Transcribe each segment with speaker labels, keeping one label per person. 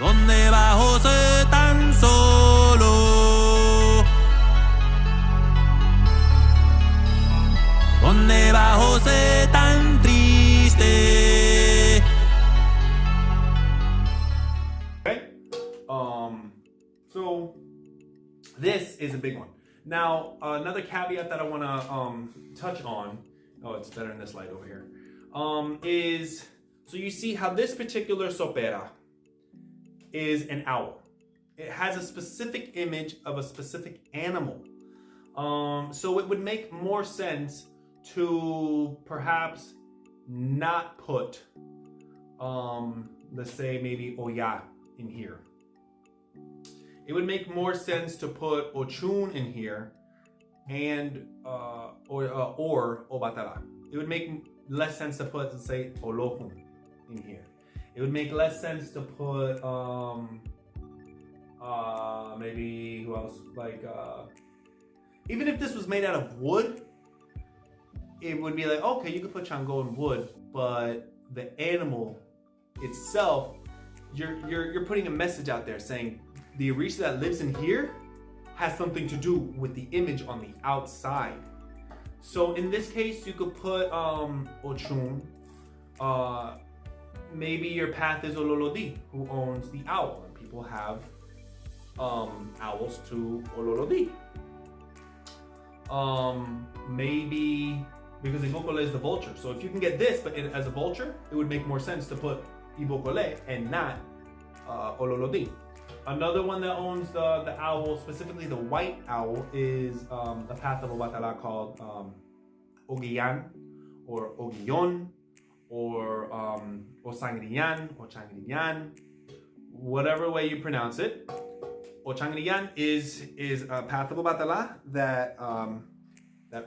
Speaker 1: Donde va José tan solo? Donde va José tan triste?
Speaker 2: Okay. So this is a big one. Now, another caveat that I want to touch on. Oh, it's better in this light over here. Is so you see how this particular sopera is an owl. It has a specific image of a specific animal. So it would make more sense to perhaps not put, let's say maybe Oya in here. It would make more sense to put Ochun in here and or Obatala. It would make less sense to put, let's say, Olohun in here. It would make less sense to put maybe who else? Like even if this was made out of wood, it would be like, okay, you could put Chango in wood, but the animal itself, you're putting a message out there saying the Orisha that lives in here has something to do with the image on the outside. So in this case, you could put Ochun. Maybe your path is Ololodi, who owns the owl, and people have owls to Ololodi. Maybe because Ibokole is the vulture. So if you can get this, but as a vulture, it would make more sense to put Ibokole and not Ololodi. Another one that owns the owl, specifically the white owl, is the path of Obatala called Ogiyan or Ogiyon or Osangriyan or Changriyan, whatever way you pronounce it. Ochangriyan is a path of Obatala that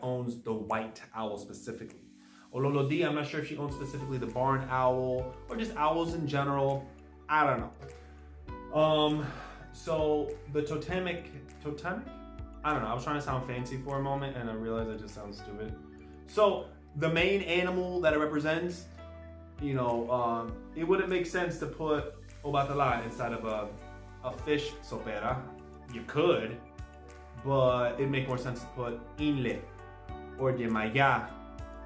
Speaker 2: owns the white owl specifically. Ololodi, I'm not sure if she owns specifically the barn owl or just owls in general. I don't know. So the totemic, I don't know, I was trying to sound fancy for a moment and I realized I just sound stupid. So the main animal that it represents, you know, it wouldn't make sense to put Obatala inside of a fish sopera. You could, but it'd make more sense to put Inle or Yemaya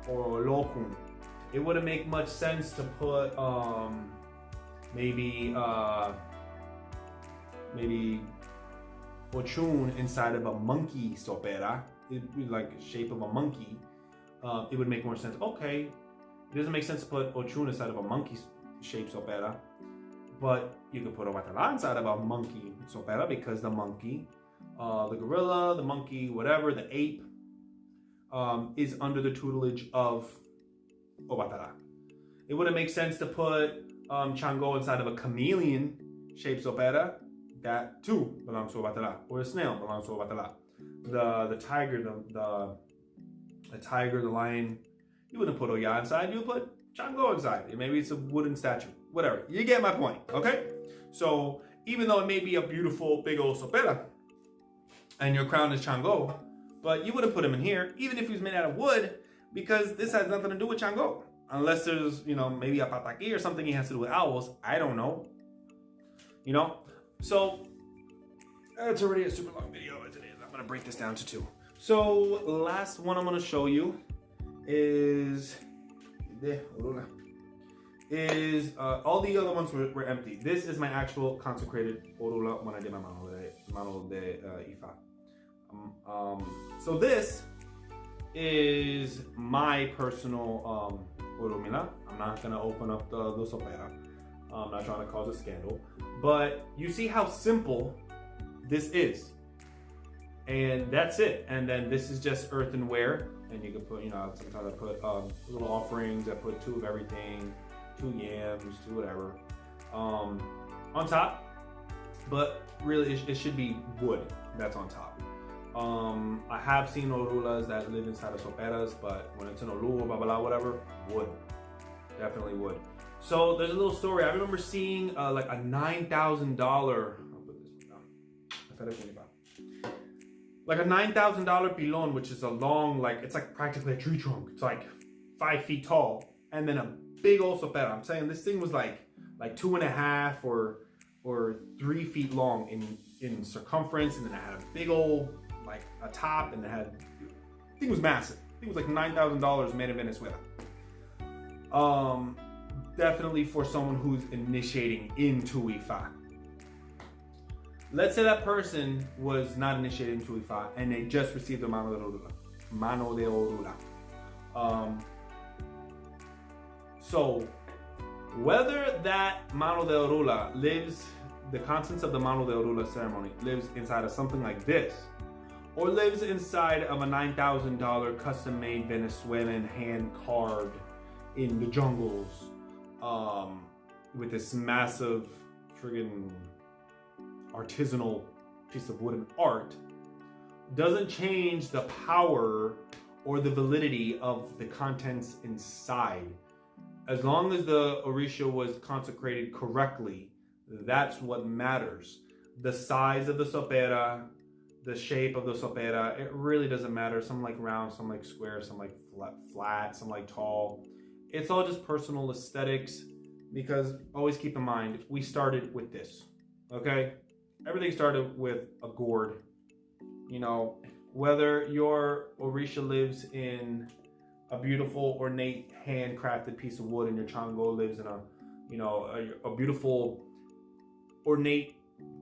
Speaker 2: or Lokun. It wouldn't make much sense to put maybe Ochun inside of a monkey sopera. It'd be like the shape of a monkey. It would make more sense. Okay, it doesn't make sense to put Ochun inside of a monkey shaped sopera, but you could put Obatala inside of a monkey sopera because the monkey, the gorilla, the monkey, whatever, the ape, is under the tutelage of Obatala. It wouldn't make sense to put Chango inside of a chameleon shaped sopera. That too belongs to Obatala. Or a snail belongs to Obatala. The tiger, the tiger, the lion, you wouldn't put Oya inside, you would put Chango inside. Maybe it's a wooden statue. Whatever. You get my point, okay? So even though it may be a beautiful big old sopera and your crown is Chango, but you wouldn't put him in here, even if he was made out of wood, because this has nothing to do with Chango. Unless there's, you know, maybe a pataki or something he has to do with owls. I don't know. You know? So, it's already a super long video as it is. I'm going to break this down to 2. So, last one I'm going to show you is all the other ones were empty. This is my actual consecrated orula when I did my mano de Ifa. So this is my personal orumila. I'm not going to open up the sopera. I'm not trying to cause a scandal. But you see how simple this is. And that's it. And then this is just earthenware. And you can put, you know, sometimes I put little offerings. I put 2 of everything, 2 yams, 2 whatever, on top. But really, it should be wood that's on top. I have seen orulas that live inside of soperas, but when it's in olu or babala, whatever, wood. Definitely wood. So there's a little story. I remember seeing like a $9,000. I'll put this down. Like a $9,000 pilon, which is a long, like it's like practically a tree trunk. It's like 5 feet tall, and then a big old sopera. I'm saying this thing was like 2.5 or or 3 feet long in circumference, and then it had a big old like a top, and it had, I think it was massive. I think it was like $9,000 made in Venezuela. Definitely for someone who's initiating into Ifa. Let's say that person was not initiated into Ifa and they just received the Mano de Orula. Mano de Orula. So whether that Mano de Orula lives, the contents of the Mano de Orula ceremony lives inside of something like this, or lives inside of a $9,000 custom-made Venezuelan hand-carved in the jungles, with this massive friggin' artisanal piece of wooden art, doesn't change the power or the validity of the contents inside. As long as the Orisha was consecrated correctly, that's what matters. The size of the sopera, the shape of the sopera, it really doesn't matter. Some like round, some like square, some like flat, some like tall. It's all just personal aesthetics, because always keep in mind, we started with this, okay? Everything started with a gourd. You know, whether your Orisha lives in a beautiful, ornate, handcrafted piece of wood, and your Chango lives in a, you know, a beautiful, ornate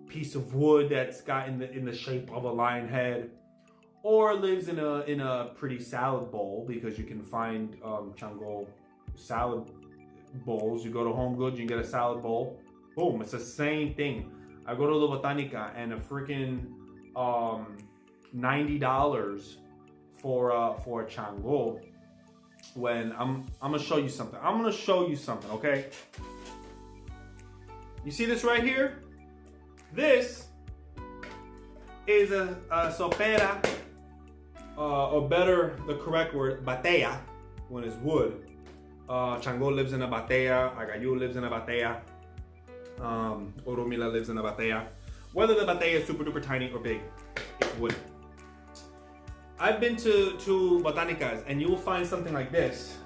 Speaker 2: piece of wood that's got in the shape of a lion head, or lives in a pretty salad bowl, because you can find Chango salad bowls. You go to Home Goods, you can get a salad bowl. Boom, it's the same thing. I go to La Botanica and a freaking $90 for a Chango. When I'm gonna show you something. I'm gonna show you something, okay? You see this right here? This is a sopera, or better, the correct word, batea, when it's wood. Chango lives in a batea, Agayu lives in a batea, Oromila lives in a batea. Whether the batea is super duper tiny or big, it's wood. I've been to botanicas, and you will find something like this.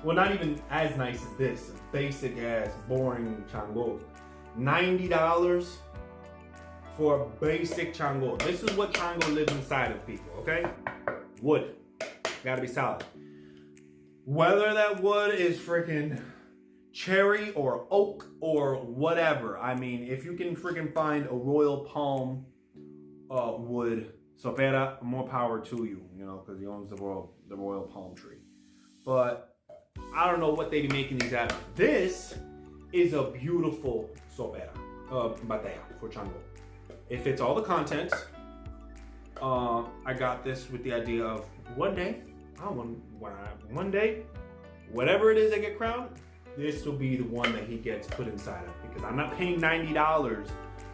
Speaker 2: Well, not even as nice as this. Basic ass, boring Chango. $90 for a basic Chango. This is what Chango lives inside of people, okay? Wood. Gotta be solid. Whether that wood is freaking cherry or oak or whatever. I mean, if you can freaking find a royal palm wood sopera, more power to you, you know, because he owns the royal palm tree. But I don't know what they be making these out of. This is a beautiful sopera, batea for Chango. It fits all the contents. I got this with the idea of one day, whatever it is I get crowned, this will be the one that he gets put inside of, because I'm not paying $90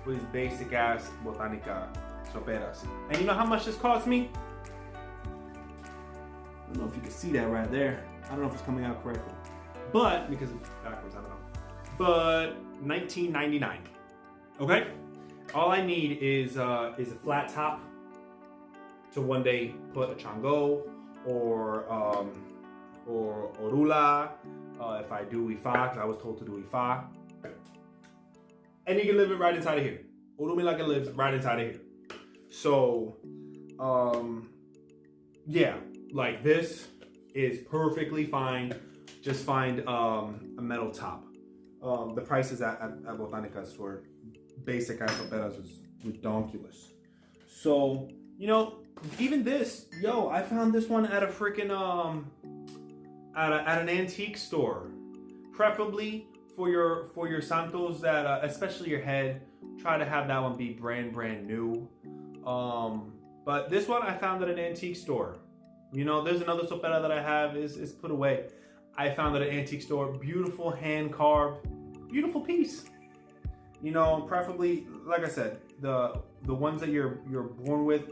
Speaker 2: for these basic ass Botanica Soperas. And you know how much this cost me? I don't know if you can see that right there. I don't know if it's coming out correctly, but because it's backwards, I don't know. But $19.99. Okay. All I need is a flat top to one day put a Chango or Orula. If I do Ifa, because I was told to do Ifa. And you can live it right inside of here. Orumila can live right inside of here. So, yeah, like this is perfectly fine. Just find a metal top. The prices at Botanicas for basic soperas is ridiculous. So, you know, even this, yo, I found this one at a freaking at an antique store. Preferably for your santos that especially your head, try to have that one be brand new. But this one I found at an antique store. You know, there's another sopera that I have is put away. I found at an antique store. Beautiful hand carved, beautiful piece. You know, preferably, like I said, the ones that you're born with.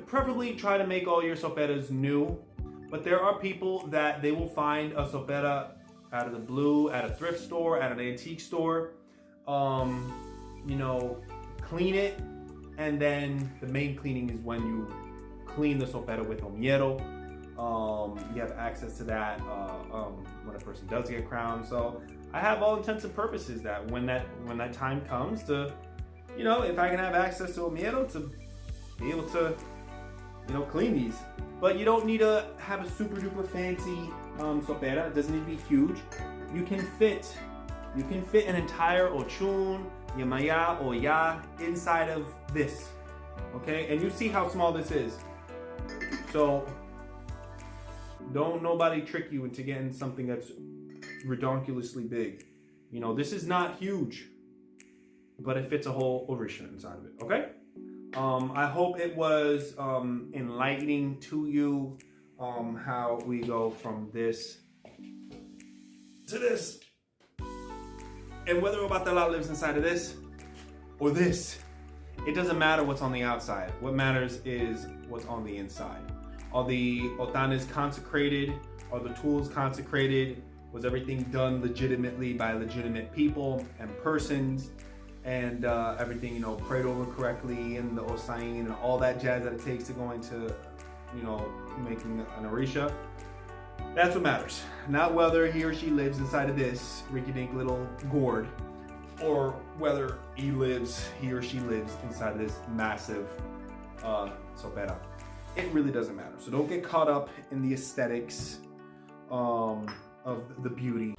Speaker 2: Preferably try to make all your soperas new. But there are people that they will find a sopera out of the blue at a thrift store, at an antique store. You know, clean it, and then the main cleaning is when you clean the sopera with omiero. You have access to that when a person does get crowned. So I have all intents and purposes that when that time comes to, you know, if I can have access to a miedo to be able to, you know, clean these. But you don't need to have a super duper fancy sopera. It doesn't need to be huge. You can fit an entire ochun, yamaya, or ya inside of this. Okay, and you see how small this is. So don't nobody trick you into getting something that's redonkulously big. You know, this is not huge, but it fits a whole Orisha inside of it. Okay. I hope it was enlightening to you how we go from this to this, and whether Obatala lives inside of this or this. It doesn't matter what's on the outside. What matters is what's on the inside. Are the otanes consecrated? Are the tools consecrated? Was everything done legitimately by legitimate people and persons? And everything, you know, prayed over correctly, and the osain and all that jazz that it takes to go into, you know, making an Orisha. That's what matters. Not whether he or she lives inside of this rinky-dink little gourd, or whether he or she lives inside of this massive sopera. It really doesn't matter. So don't get caught up in the aesthetics of the beauty.